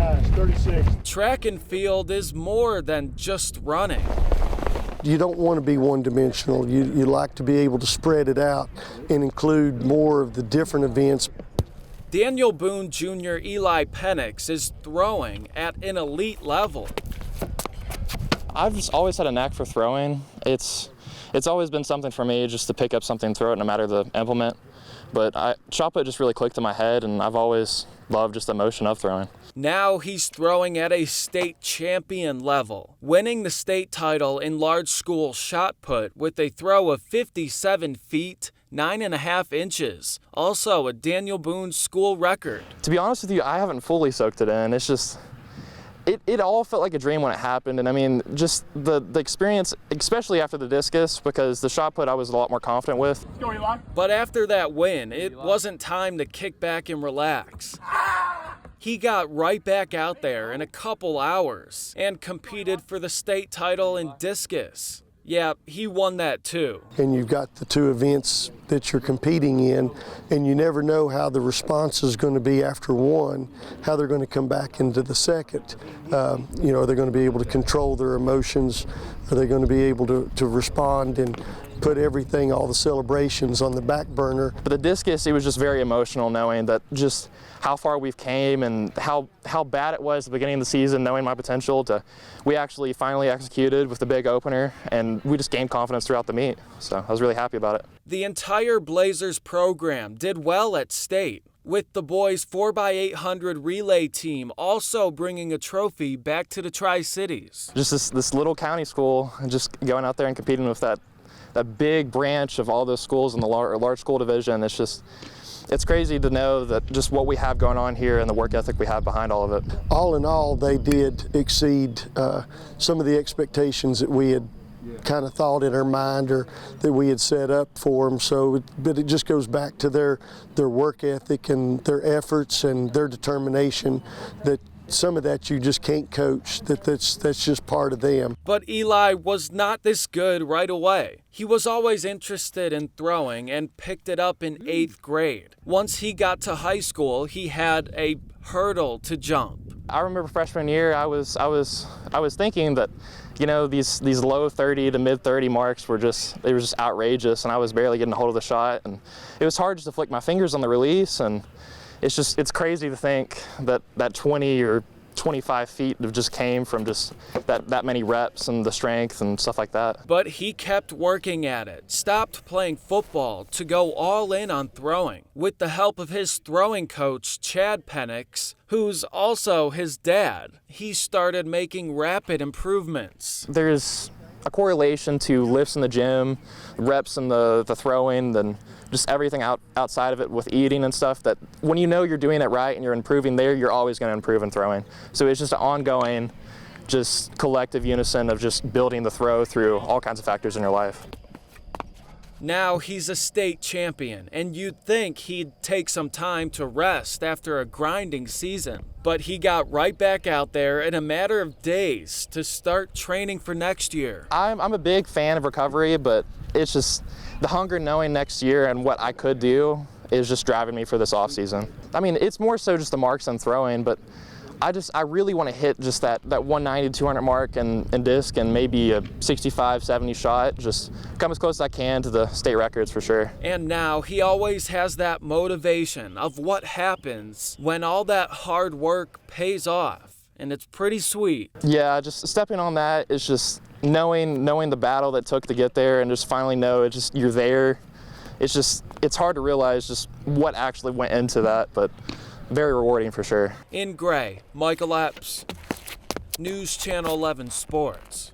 Nice, 36. Track and field is more than just running. You don't want to be one-dimensional. You like to be able to spread it out and include more of the different events. Daniel Boone Jr. Eli Penix is throwing at an elite level. I've just always had a knack for throwing. It's always been something for me just to pick up something and throw it no matter the implement. But shot put just really clicked in my head, and I've always loved just the motion of throwing. Now he's throwing at a state champion level, winning the state title in large school shot put with a throw of 57 feet, 9.5 inches. Also a Daniel Boone school record. To be honest with you, I haven't fully soaked it in. It's just, it all felt like a dream when it happened. And I mean, just the experience, especially after the discus, because the shot put I was a lot more confident with. Go, Eli. But after that win, it wasn't time to kick back and relax. He got right back out there in a couple hours and competed for the state title in discus. Yeah, he won that too. And you've got the two events that you're competing in, and you never know how the response is going to be after one, how they're going to come back into the second. Are they going to be able to control their emotions? Are they going to be able to respond and put everything, all the celebrations on the back burner? But the discus, it was just very emotional knowing that just how far we've came and how bad it was at the beginning of the season, knowing my potential we actually finally executed with the big opener, and we just gained confidence throughout the meet. So I was really happy about it. The entire Blazers program did well at state, with the boys 4x800 relay team also bringing a trophy back to the Tri-Cities. Just this little county school, and just going out there and competing with that big branch of all those schools in the large school division. It's crazy to know that just what we have going on here and the work ethic we have behind all of it. All in all, they did exceed some of the expectations that we had kind of thought in our mind or that we had set up for them. But it just goes back to their work ethic and their efforts and their determination that some of that you just can't coach, that's just part of them. But Eli was not this good right away. He was always interested in throwing and picked it up in 8th grade. Once he got to high school, he had a hurdle to jump. I remember freshman year, I was thinking that, these low 30 to mid 30 marks were just outrageous, and I was barely getting a hold of the shot, and it was hard just to flick my fingers on the release, and it's crazy to think that 20 or 25 feet just came from just that many reps and the strength and stuff like that. But he kept working at it, stopped playing football to go all in on throwing, with the help of his throwing coach, Chad Penix, who's also his dad. He started making rapid improvements. There's a correlation to lifts in the gym, reps in the throwing, and just everything outside of it with eating and stuff, that when you know you're doing it right and you're improving there, you're always going to improve in throwing. So it's just an ongoing, just collective unison of just building the throw through all kinds of factors in your life. Now he's a state champion, and you'd think he'd take some time to rest after a grinding season. But he got right back out there in a matter of days to start training for next year. I'm a big fan of recovery, but it's just the hunger knowing next year and what I could do is just driving me for this off season. I mean, it's more so just the marks I'm throwing, but I really want to hit just that 190, 200 mark and disc, and maybe a 65, 70 shot. Just come as close as I can to the state records for sure. And now he always has that motivation of what happens when all that hard work pays off, and it's pretty sweet. Yeah, just stepping on that is just knowing the battle that took to get there, and just finally know it's just you're there. It's hard to realize just what actually went into that, but very rewarding for sure. In Gray, Michael Epps, News Channel 11 Sports.